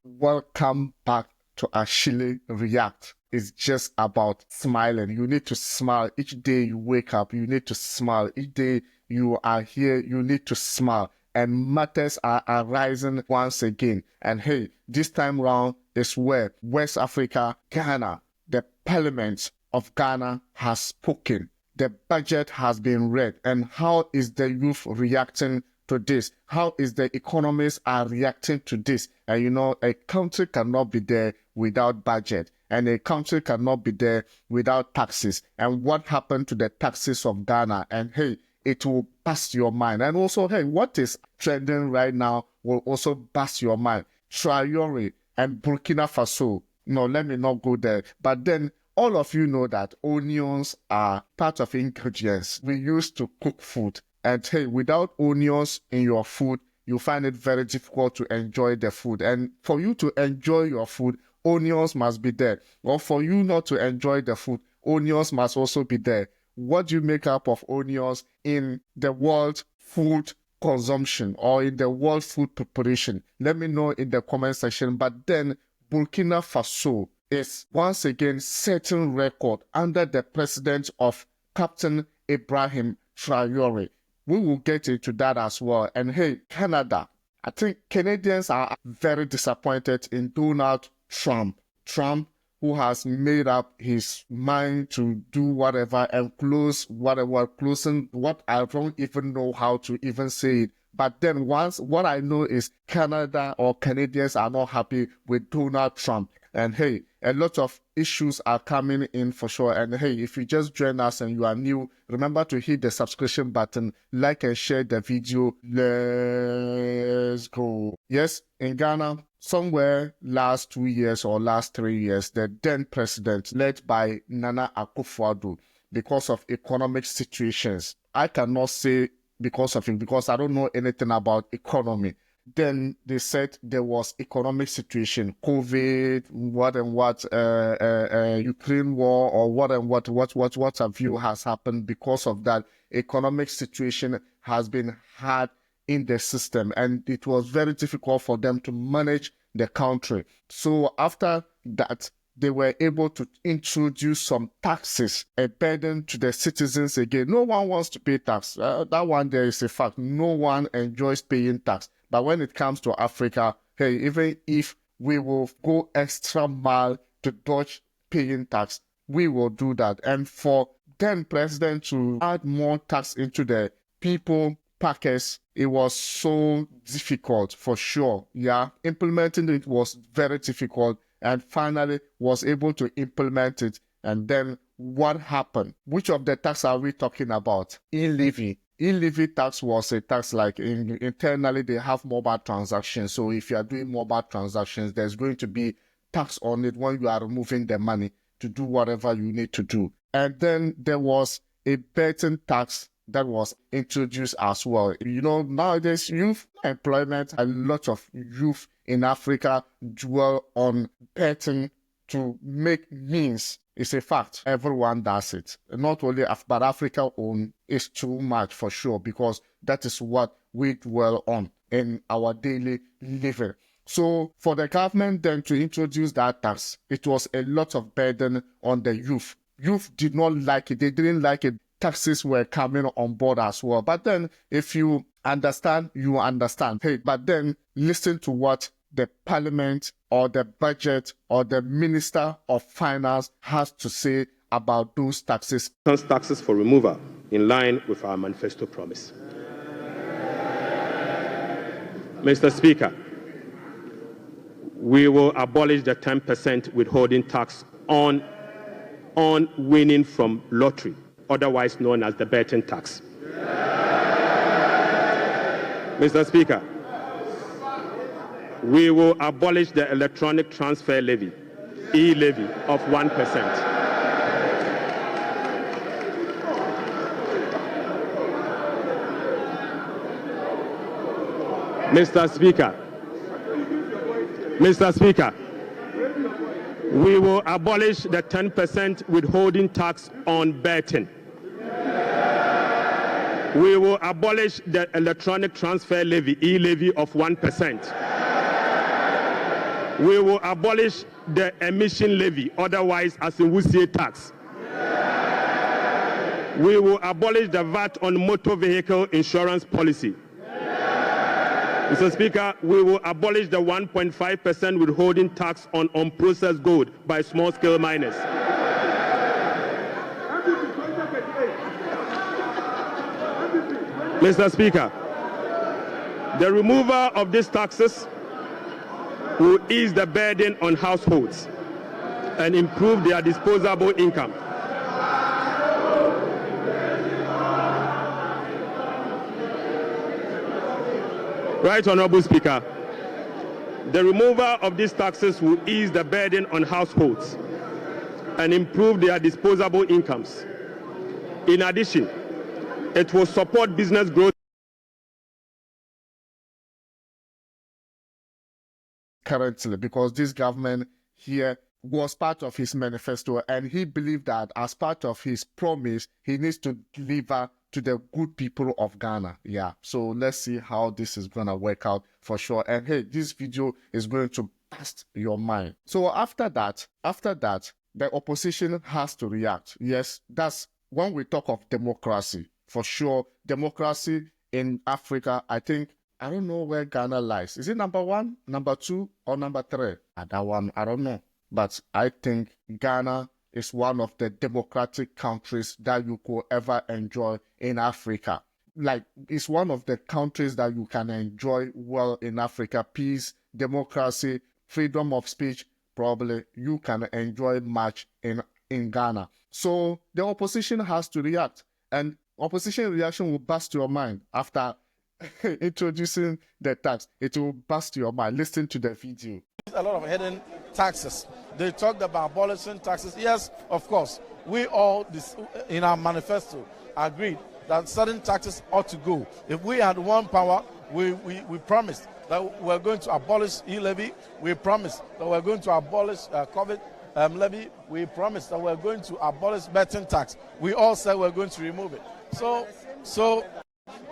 welcome back to Ashile React. It's just about smiling. You need to smile. Each day you wake up, you need to smile. Each day you are here, you need to smile. And matters are arising once again. And hey, this time round is where West Africa, Ghana, the parliament of Ghana has spoken. The budget has been read. And how is the youth reacting to this? How is the economists are reacting to this? And you know, a country cannot be there without budget. And a country cannot be there without taxes. And what happened to the taxes of Ghana? And hey, it will bust your mind. And also, hey, what is trending right now will also bust your mind. Traoré and Burkina Faso. No, let me not go there. But then all of you know that onions are part of ingredients we use to cook food. And hey, without onions in your food, you find it very difficult to enjoy the food. And for you to enjoy your food, onions must be there. Or for you not to enjoy the food, onions must also be there. What do you make up of onions in the world food consumption or in the world food preparation? Let me know in the comment section. But then Burkina Faso is once again setting record under the president of Captain Ibrahim Traoré. We will get into that as well. And hey, Canada. I think Canadians are very disappointed in Donald Trump. Trump, who has made up his mind to do whatever and closing what I don't even know how to even say it. But then what I know is Canada or Canadians are not happy with Donald Trump. And hey, a lot of issues are coming in for sure. And hey, if you just join us and you are new, remember to hit the subscription button, like and share the video. Let's go. Yes, in Ghana, somewhere last 2 years or last 3 years, the then president, led by Nana Akufo-Addo, because of economic situations. I cannot say because of it, because I don't know anything about economy. Then they said there was economic situation, COVID, Ukraine war, or what have you has happened. Because of that, economic situation has been hard in the system, and it was very difficult for them to manage the country. So after that, they were able to introduce some taxes, a burden to the citizens again. No one wants to pay tax. That one there is a fact. No one enjoys paying tax. But when it comes to Africa, hey, even if we will go extra mile to dodge paying tax, we will do that. And for then president to add more tax into the people packets, it was so difficult for sure. Yeah, implementing it was very difficult, and finally was able to implement it. And then what happened? Which of the tax are we talking about? E-Levy. E-Levy tax was a tax like internally they have mobile transactions. So if you are doing mobile transactions, there's going to be tax on it when you are removing the money to do whatever you need to do. And then there was a betting tax that was introduced as well. You know, nowadays youth employment, a lot of youth in Africa dwell on betting to make means. It's a fact. Everyone does it. Not only but Africa own is too much for sure, because that is what we dwell on in our daily living. So for the government then to introduce that tax, it was a lot of burden on the youth. Youth did not like it. They didn't like it. Taxes were coming on board as well. But then if you understand, you understand. Hey, but then listen to what the parliament or the budget or the minister of finance has to say about those taxes. Taxes for removal in line with our manifesto promise. Mr. Speaker, we will abolish the 10% withholding tax on winning from lottery, otherwise known as the betting tax. Mr. Speaker, we will abolish the electronic transfer levy, E-Levy, of 1%. Mr. Speaker, we will abolish the 10% withholding tax on betting. We will abolish the electronic transfer levy, E-Levy, of 1%. We will abolish the emission levy, otherwise as in Wusie tax. We will abolish the VAT on motor vehicle insurance policy. Mr. Speaker, we will abolish the 1.5% withholding tax on unprocessed gold by small-scale miners. Mr. Speaker, the removal of these taxes will ease the burden on households and improve their disposable income. Right, Honorable Speaker, the removal of these taxes will ease the burden on households and improve their disposable incomes. In addition, it will support business growth. Currently, because this government here was part of his manifesto, and he believed that as part of his promise, he needs to deliver to the good people of Ghana. Yeah, so let's see how this is gonna work out for sure. And hey, this video is going to bust your mind. So after that, the opposition has to react. Yes, that's when we talk of democracy. For sure, democracy in Africa, I don't know where Ghana lies. Is it number 1, number 2, or number 3? That one, I don't know. But I think Ghana is one of the democratic countries that you could ever enjoy in Africa. Like, it's one of the countries that you can enjoy well in Africa. Peace, democracy, freedom of speech, probably you can enjoy much in Ghana. So the opposition has to react. And opposition reaction will bust your mind after introducing the tax. It will bust your mind. Listen to the video. A lot of hidden taxes. They talked about abolishing taxes. Yes, of course. We all, in our manifesto, agreed that certain taxes ought to go. If we had one power, we promised that we're going to abolish E-Levy. We promised that we're going to abolish COVID levy. We promised that we're going to abolish betting tax. We all said we're going to remove it. So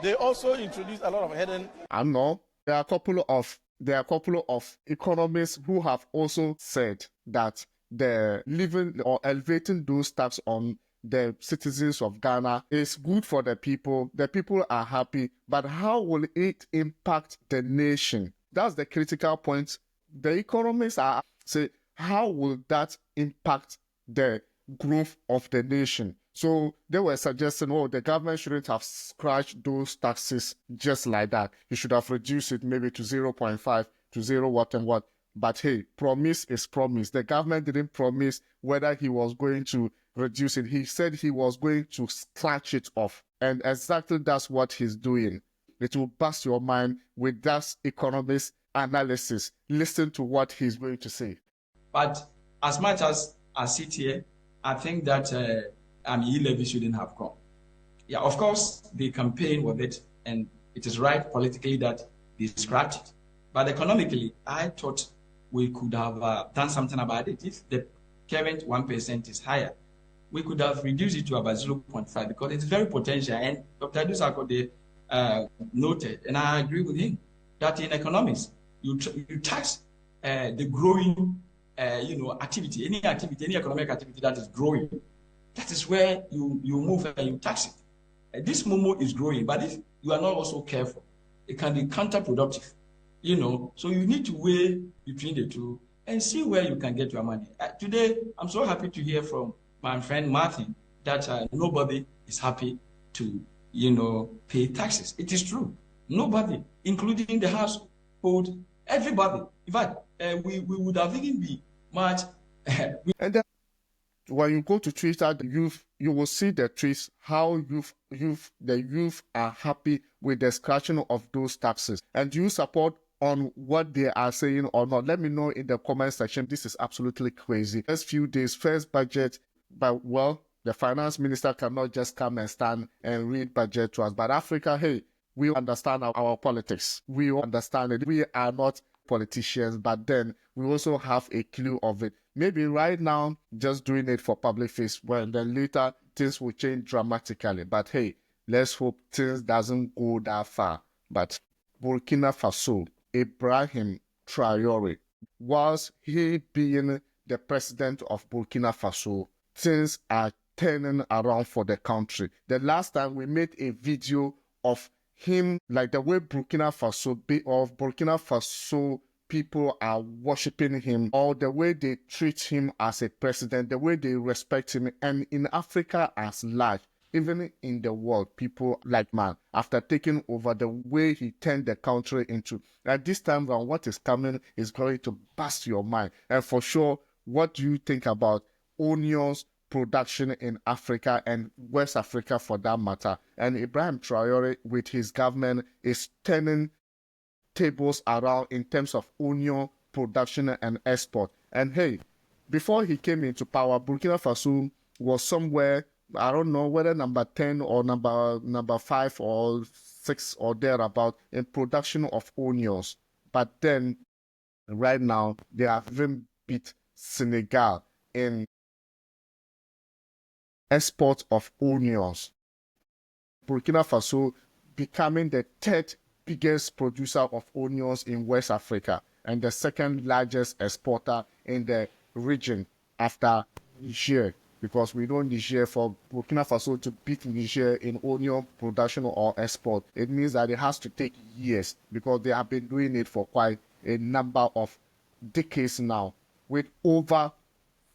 they also introduced a lot of hidden. I know there are a couple of economists who have also said that the leaving or elevating those tax on the citizens of Ghana is good for the people. The people are happy, but how will it impact the nation? That's the critical point. The economists are saying, how will that impact the growth of the nation? So they were suggesting, oh, the government shouldn't have scratched those taxes just like that. You should have reduced it maybe to 0.5, to 0 what and what. But hey, promise is promise. The government didn't promise whether he was going to reduce it. He said he was going to scratch it off. And exactly that's what he's doing. It will bust your mind with that economist analysis. Listen to what he's going to say. But as much as I sit here, I think that E-Levy shouldn't have come. Yeah, of course, they campaign with it, and it is right politically that they scratched it. But economically, I thought we could have done something about it. If the current 1% is higher, we could have reduced it to about 0.5 because it's very potential. And Dr. Dusakode noted, and I agree with him, that in economics, you tax the growing activity, any economic activity that is growing. That is where you move and you tax it. This Momo is growing, but if you are not also careful, it can be counterproductive. So you need to weigh between the two and see where you can get your money. Today, I'm so happy to hear from my friend Martin that nobody is happy to, pay taxes. It is true. Nobody, including the household, everybody. In fact, we would have even been much. And then when you go to Twitter, you will see the tweets, how the youth are happy with the scratching of those taxes. And do you support on what they are saying or not? Let me know in the comment section. This is absolutely crazy. First few days, first budget, but well, the finance minister cannot just come and stand and read budget to us. But Africa, hey, we understand our politics. We understand it. We are not politicians, but then we also have a clue of it. Maybe right now, just doing it for public face, when then later things will change dramatically. But hey, let's hope things doesn't go that far. But Burkina Faso, Ibrahim Traoré, whilst he being the president of Burkina Faso, things are turning around for the country. The last time we made a video of him, like the way Burkina Faso people are worshiping him, or the way they treat him as a president, the way they respect him, and in Africa as large, even in the world, people like, man, after taking over, the way he turned the country into. At this time around, what is coming is going to bust your mind. And for sure, what do you think about onions production in Africa and West Africa for that matter? And Ibrahim Traoré with his government is turning tables around in terms of onion production and export. And hey, before he came into power, Burkina Faso was somewhere, I don't know whether number 10 or number 5 or 6 or thereabout in production of onions. But then right now they have even beat Senegal in export of onions. Burkina Faso becoming the 3rd biggest producer of onions in West Africa and the 2nd largest exporter in the region after Niger, because we know Niger, for Burkina Faso to beat Niger in onion production or export, it means that it has to take years, because they have been doing it for quite a number of decades now, with over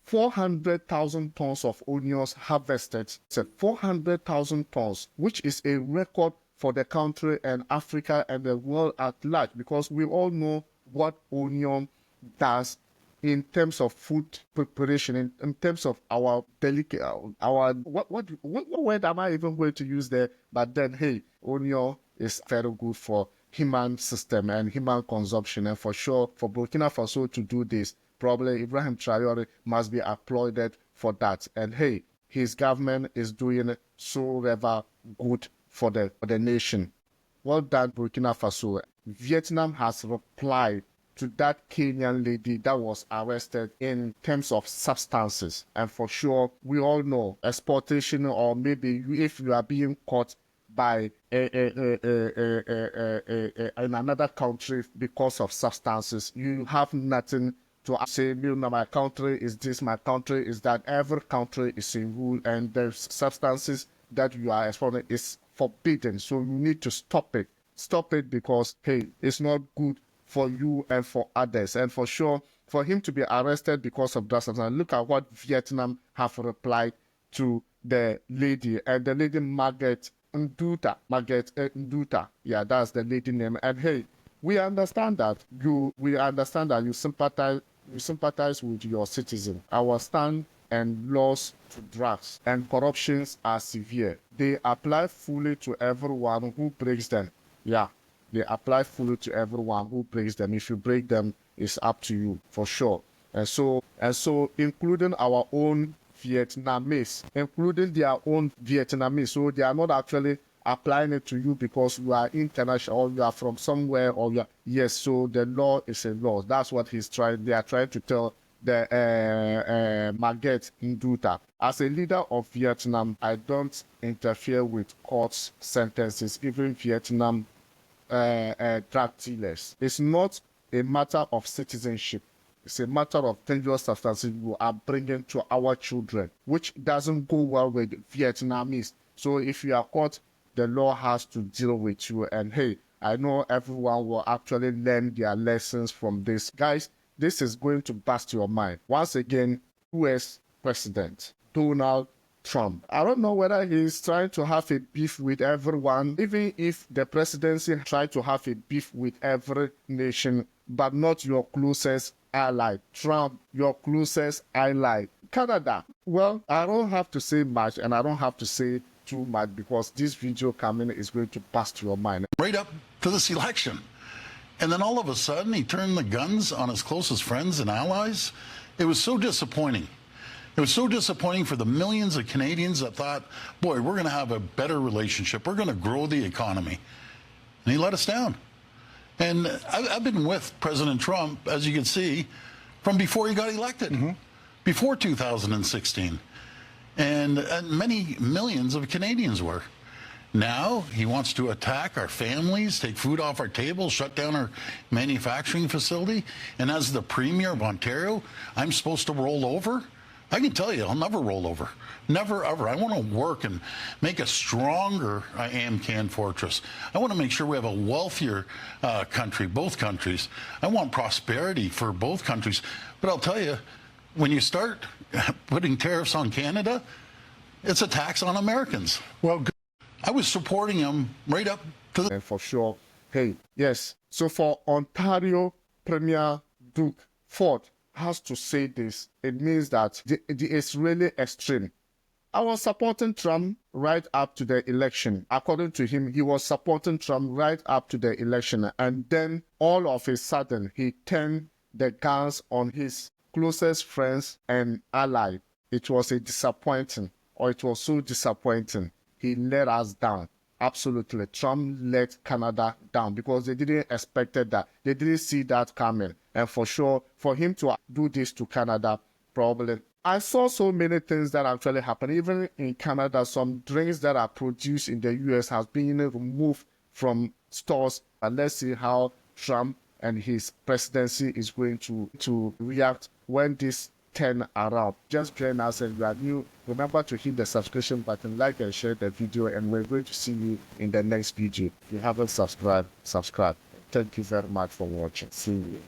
400,000 tons of onions harvested. So 400,000 tons, which is a record for the country and Africa and the world at large, because we all know what onion does in terms of food preparation, in terms of our delicate, what word am I even going to use there? But then, hey, onion is very good for human system and human consumption. And for sure, for Burkina Faso to do this, probably Ibrahim Traoré must be applauded for that. And hey, his government is doing so very good for the nation. Well done, Burkina Faso. Vietnam has replied to that Kenyan lady that was arrested in terms of substances. And for sure, we all know exportation, or maybe if you are being caught by in another country because of substances, you have nothing to say, my country is this, my country is that. Every country is a rule, and the substances that you are exporting is forbidden. So you need to stop it. Stop it, because, hey, it's not good for you and for others. And for sure, for him to be arrested because of that, and look at what Vietnam have replied to the lady, and the lady Margaret Nduta. Yeah, that's the lady name. And hey, we understand that you sympathize with your citizen. Our stand and laws to drugs and corruptions are severe. They apply fully to everyone who breaks them. Yeah, they apply fully to everyone who breaks them. If you break them, it's up to you, for sure. And so including our own Vietnamese, so they are not actually applying it to you because you are international or you are from somewhere, or you are, yes, so the law is a law. That's what they are trying to tell the Margaret Nduta. As a leader of Vietnam, I don't interfere with courts' sentences, even Vietnam drug dealers. It's not a matter of citizenship. It's a matter of dangerous substances you are bringing to our children, which doesn't go well with Vietnamese. So if you are caught, the law has to deal with you. And hey, I know everyone will actually learn their lessons from this. Guys, this is going to bust your mind. Once again, US President Donald Trump. I don't know whether he's trying to have a beef with everyone, even if the presidency tried to have a beef with every nation, but not your closest ally. Trump, your closest ally. Canada. Well, I don't have to say much, and I don't have to say too much, because this video coming is going to bust your mind. Right up to this election. And then all of a sudden, he turned the guns on his closest friends and allies. It was so disappointing. It was so disappointing for the millions of Canadians that thought, boy, we're going to have a better relationship. We're going to grow the economy. And he let us down. And I've been with President Trump, as you can see, from before he got elected, before 2016. And many millions of Canadians were. Now he wants to attack our families, take food off our table, shut down our manufacturing facility. And as the Premier of Ontario, I'm supposed to roll over? I can tell you, I'll never roll over. Never, ever. I want to work and make a stronger AmCan fortress. I want to make sure we have a wealthier country, both countries. I want prosperity for both countries. But I'll tell you, when you start putting tariffs on Canada, it's a tax on Americans. Well, I was supporting him right up to the... And for sure, hey, yes. So for Ontario Premier Duke Ford has to say this, it means that it's really extreme. I was supporting Trump right up to the election. According to him, he was supporting Trump right up to the election. And then all of a sudden, he turned the guns on his closest friends and allies. It was a disappointing, or it was so disappointing. He let us down. Absolutely. Trump let Canada down because they didn't expect that. They didn't see that coming. And for sure, for him to do this to Canada, probably. I saw so many things that actually happen. Even in Canada, some drinks that are produced in the US has been removed from stores. And let's see how Trump and his presidency is going to react when this turn around. Just join us and you are new. Remember to hit the subscription button, like and share the video, and we're going to see you in the next video. If you haven't subscribed, subscribe. Thank you very much for watching. See you.